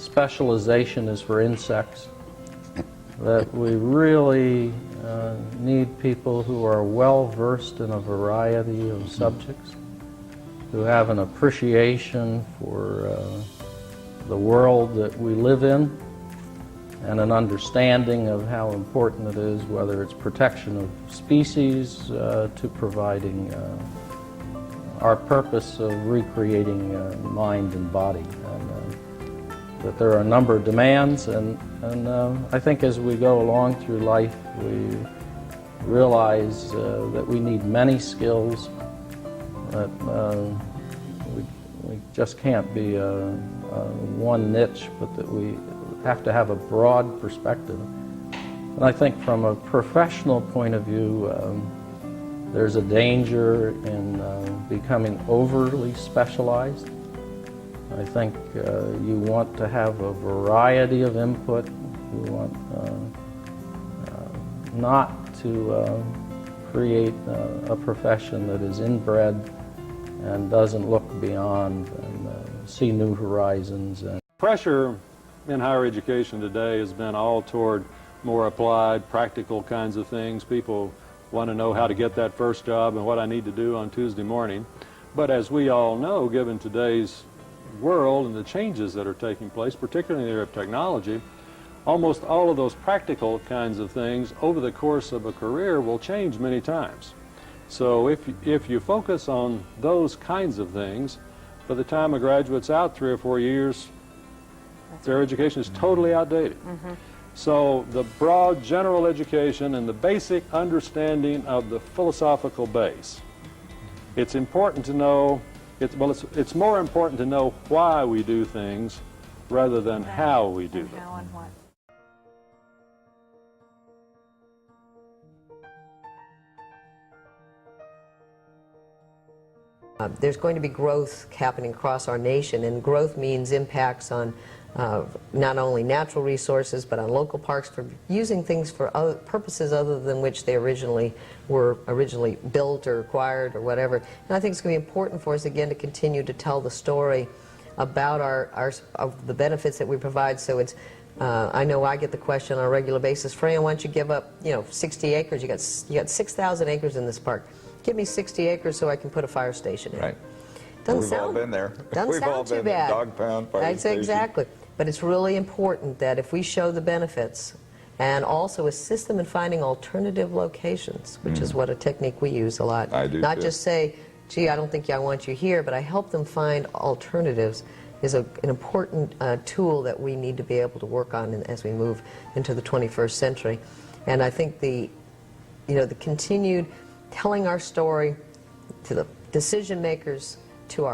specialization is for insects, that we really need people who are well versed in a variety of subjects, who have an appreciation for the world that we live in, and an understanding of how important it is, whether it's protection of species to providing our purpose of recreating mind and body. And that there are a number of demands, and I think as we go along through life, we realize that we need many skills, that we just can't be one niche, but that we have to have a broad perspective. And I think from a professional point of view, there's a danger in becoming overly specialized. I think you want to have a variety of input. You want not to create a profession that is inbred and doesn't look beyond and see new horizons. Pressure in higher education today has been all toward more applied, practical kinds of things. People want to know how to get that first job and what I need to do on Tuesday morning. But as we all know, given today's world and the changes that are taking place, particularly in the area of technology, almost all of those practical kinds of things over the course of a career will change many times. So if you focus on those kinds of things, by the time a graduate's out 3 or 4 years, their education is totally outdated. So the broad general education and the basic understanding of the philosophical base, it's important to know, it's more important to know why we do things rather than how we do them. How and what. There's going to be growth happening across our nation, and growth means impacts on not only natural resources but on local parks, for using things for other purposes other than which they were originally built or acquired or whatever. And I think it's going to be important for us again to continue to tell the story about of the benefits that we provide. So it's I know I get the question on a regular basis, Fran, why don't you give up 60 acres? You got 6,000 acres in this park. Give me 60 acres so I can put a fire station in. Right. We've all been there. Doesn't We've all sound too been bad. Dog pound, fire That's station. exactly. But it's really important that if we show the benefits and also assist them in finding alternative locations, which is what a technique we use a lot. I do Not too. just say, gee, I don't think I want you here, but I help them find alternatives is an important tool that we need to be able to work on as we move into the 21st century. And I think the continued telling our story to the decision makers, to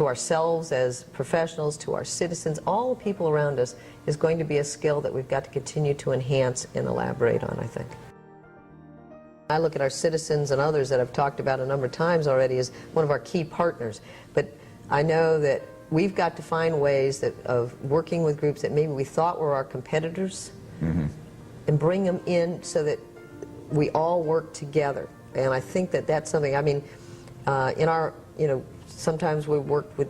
ourselves as professionals, to our citizens, all the people around us, is going to be a skill that we've got to continue to enhance and elaborate on, I think. I look at our citizens and others that I've talked about a number of times already as one of our key partners, but I know that we've got to find ways of working with groups that maybe we thought were our competitors and bring them in so that we all work together. And I think that that's something, I mean, in our, sometimes we work with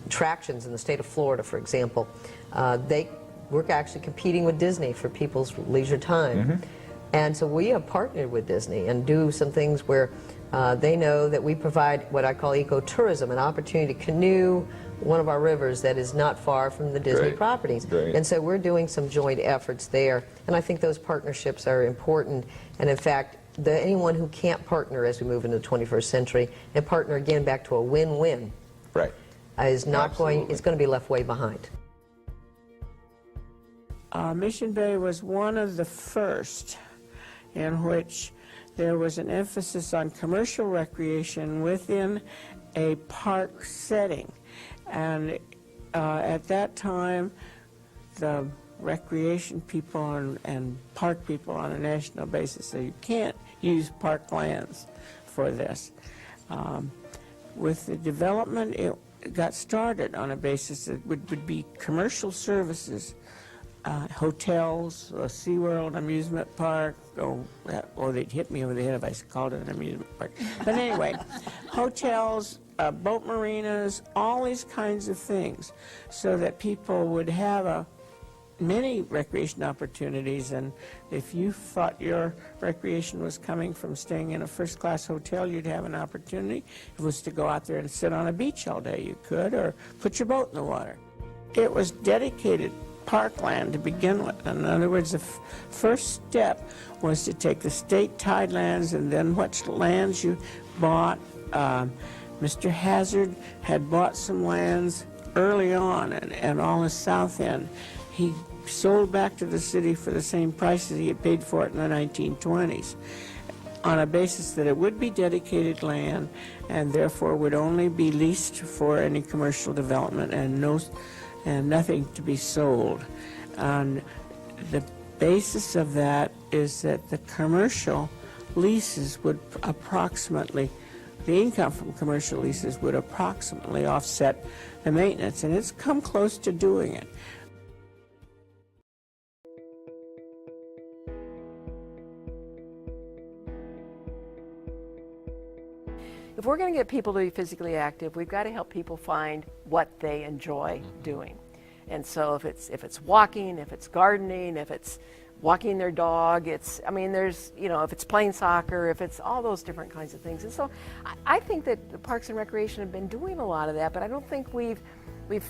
attractions in the state of Florida, for example. We're actually competing with Disney for people's leisure time. And so we have partnered with Disney and do some things where they know that we provide what I call ecotourism, an opportunity to canoe one of our rivers that is not far from the Disney properties. And so we're doing some joint efforts there, and I think those partnerships are important. And in fact, anyone who can't partner as we move into the 21st century and partner again back to a win-win is not going to be left way behind. Mission Bay was one of the first in which there was an emphasis on commercial recreation within a park setting. And at that time, the recreation people and park people on a national basis said you can't use park lands for this. With the development, it got started on a basis that would be commercial services, hotels, a SeaWorld amusement park, or they'd hit me over the head if I called it an amusement park. But anyway, hotels, boat marinas, all these kinds of things, so that people would have many recreation opportunities. And if you thought your recreation was coming from staying in a first-class hotel, you'd have an opportunity. If it was to go out there and sit on a beach all day, you could, or put your boat in the water. It was dedicated parkland to begin with. In other words, the first step was to take the state tidelands and then what lands you bought. Mr. Hazard had bought some lands early on and all the south end. He sold back to the city for the same price as he had paid for it in the 1920s, on a basis that it would be dedicated land and therefore would only be leased for any commercial development and nothing to be sold. And the basis of that is that the commercial leases would approximately, the income from commercial leases would approximately offset the maintenance, and it's come close to doing it. If we're going to get people to be physically active, we've got to help people find what they enjoy doing. And so if it's walking, if it's gardening, if it's walking their dog, if it's playing soccer, if it's all those different kinds of things. And so I think that the Parks and Recreation have been doing a lot of that, but I don't think we've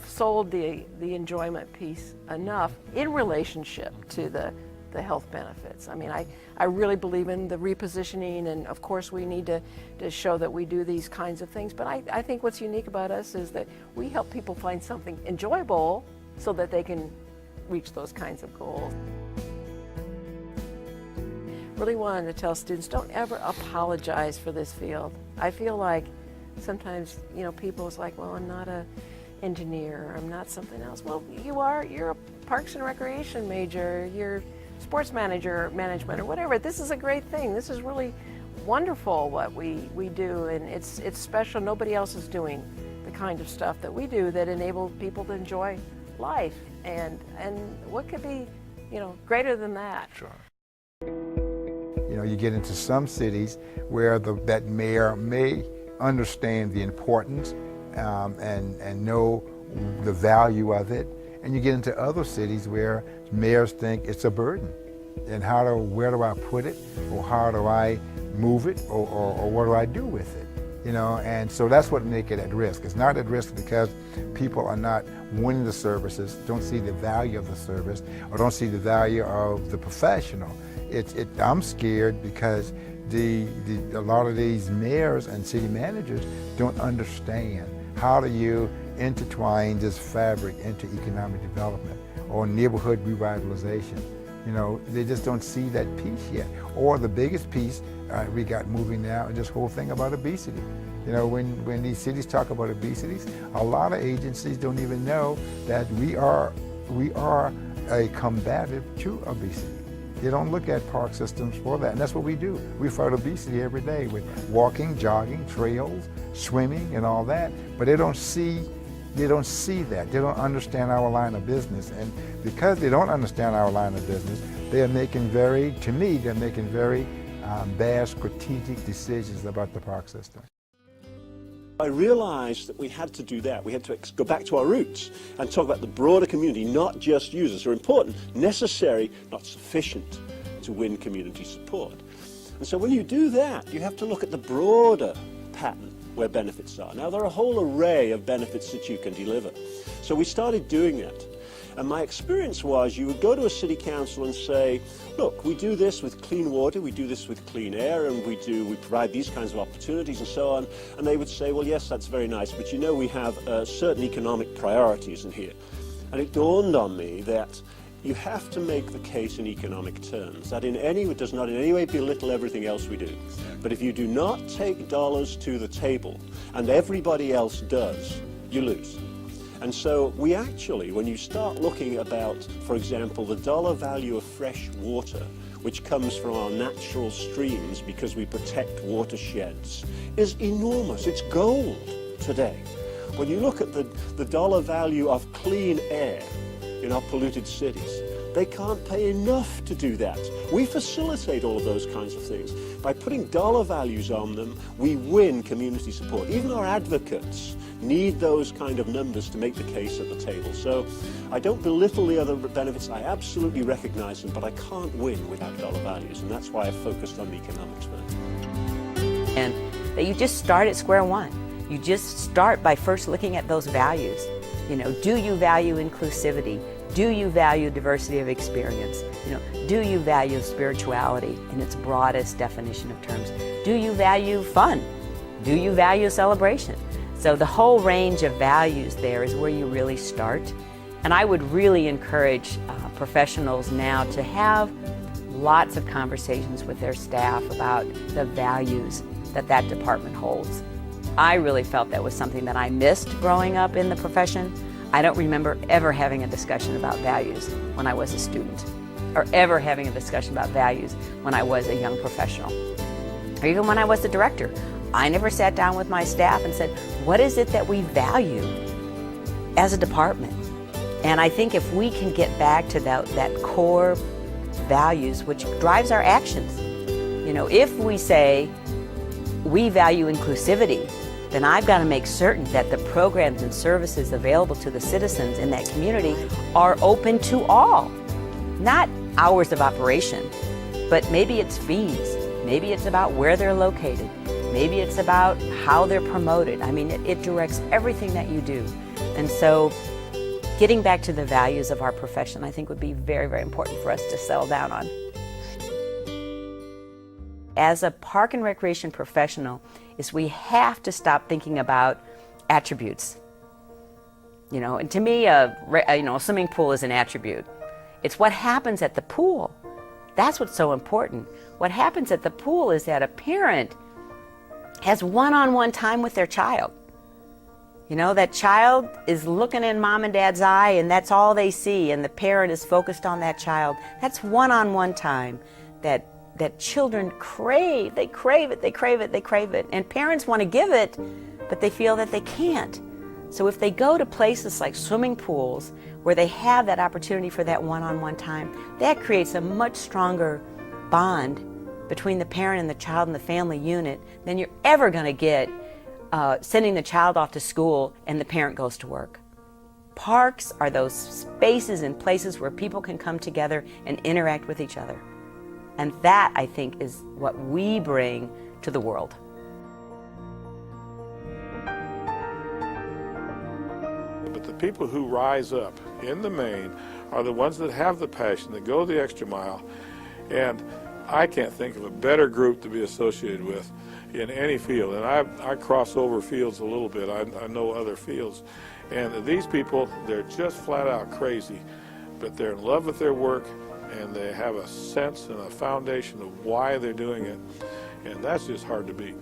sold the enjoyment piece enough in relationship to the health benefits. I mean, I really believe in the repositioning, and of course we need to show that we do these kinds of things, but I think what's unique about us is that we help people find something enjoyable so that they can reach those kinds of goals. Really wanted to tell students, don't ever apologize for this field. I feel like sometimes, people is like, well, I'm not an engineer, or I'm not something else. Well, you are. You're a Parks and Recreation major, you're sports management, or whatever. This is a great thing. This is really wonderful what we do, and it's special. Nobody else is doing the kind of stuff that we do that enables people to enjoy life, and what could be, greater than that? Sure. You get into some cities where that mayor may understand the importance and know the value of it, and you get into other cities where mayors think it's a burden, and where do I put it, or how do I move it, or what do I do with it? And so that's what makes it at risk. It's not at risk because people are not wanting the services, don't see the value of the service, or don't see the value of the professional. I'm scared because a lot of these mayors and city managers don't understand how do you intertwine this fabric into economic development or neighborhood revitalization. They just don't see that piece yet. Or the biggest piece we got moving now is this whole thing about obesity. When these cities talk about obesity, a lot of agencies don't even know that we are a combative to obesity. They don't look at park systems for that, and that's what we do. We fight obesity every day with walking, jogging, trails, swimming, and all that. But they don't see that. They don't understand our line of business, and because they don't understand our line of business, they're making very bad strategic decisions about the park system. I realized that we had to do that. We had to go back to our roots and talk about the broader community, not just users. They're important, necessary, not sufficient to win community support. And so when you do that, you have to look at the broader pattern where benefits are. Now, there are a whole array of benefits that you can deliver. So we started doing that. And my experience was you would go to a city council and say, look, we do this with clean water, we do this with clean air, and we provide these kinds of opportunities and so on. And they would say, well, yes, that's very nice, but we have certain economic priorities in here. And it dawned on me that you have to make the case in economic terms. That does not in any way belittle everything else we do. But if you do not take dollars to the table, and everybody else does, you lose. And so we actually, when you start looking about, for example, the dollar value of fresh water, which comes from our natural streams because we protect watersheds, is enormous. It's gold today. When you look at the dollar value of clean air in our polluted cities, They can't pay enough to do that. We facilitate all of those kinds of things. By putting dollar values on them, we win community support. Even our advocates need those kind of numbers to make the case at the table. So I don't belittle the other benefits. I absolutely recognize them, but I can't win without dollar values, and that's why I focused on the economics first. And that you just start at square one. You just start by first looking at those values. You know, do you value inclusivity? Do you value diversity of experience? You know, do you value spirituality in its broadest definition of terms? Do you value fun? Do you value celebration? So the whole range of values there is where you really start. And I would really encourage professionals now to have lots of conversations with their staff about the values that that department holds. I really felt that was something that I missed growing up in the profession. I don't remember ever having a discussion about values when I was a student, or ever having a discussion about values when I was a young professional, or even when I was the director. I never sat down with my staff and said, what is it that we value as a department? And I think if we can get back to that core values, which drives our actions, you know, if we say we value inclusivity, then I've got to make certain that the programs and services available to the citizens in that community are open to all. Not hours of operation, but maybe it's fees. Maybe it's about where they're located. Maybe it's about how they're promoted. I mean, it directs everything that you do. And so getting back to the values of our profession, I think would be very, very important for us to settle down on. As a park and recreation professional, is we have to stop thinking about attributes. You know, and to me, a swimming pool is an attribute. It's what happens at the pool. That's what's so important. What happens at the pool is that a parent has one-on-one time with their child. You know, that child is looking in mom and dad's eye, and that's all they see, and the parent is focused on that child. That's one-on-one time that children crave. They crave it, they crave it, they crave it. And parents want to give it, but they feel that they can't. So if they go to places like swimming pools where they have that opportunity for that one-on-one time, that creates a much stronger bond between the parent and the child and the family unit than you're ever going to get sending the child off to school and the parent goes to work. Parks are those spaces and places where people can come together and interact with each other. And that, I think, is what we bring to the world. But the people who rise up in the main are the ones that have the passion, that go the extra mile. And I can't think of a better group to be associated with in any field. And I cross over fields a little bit. I know other fields. And these people, they're just flat out crazy. But they're in love with their work, and they have a sense and a foundation of why they're doing it. And that's just hard to beat.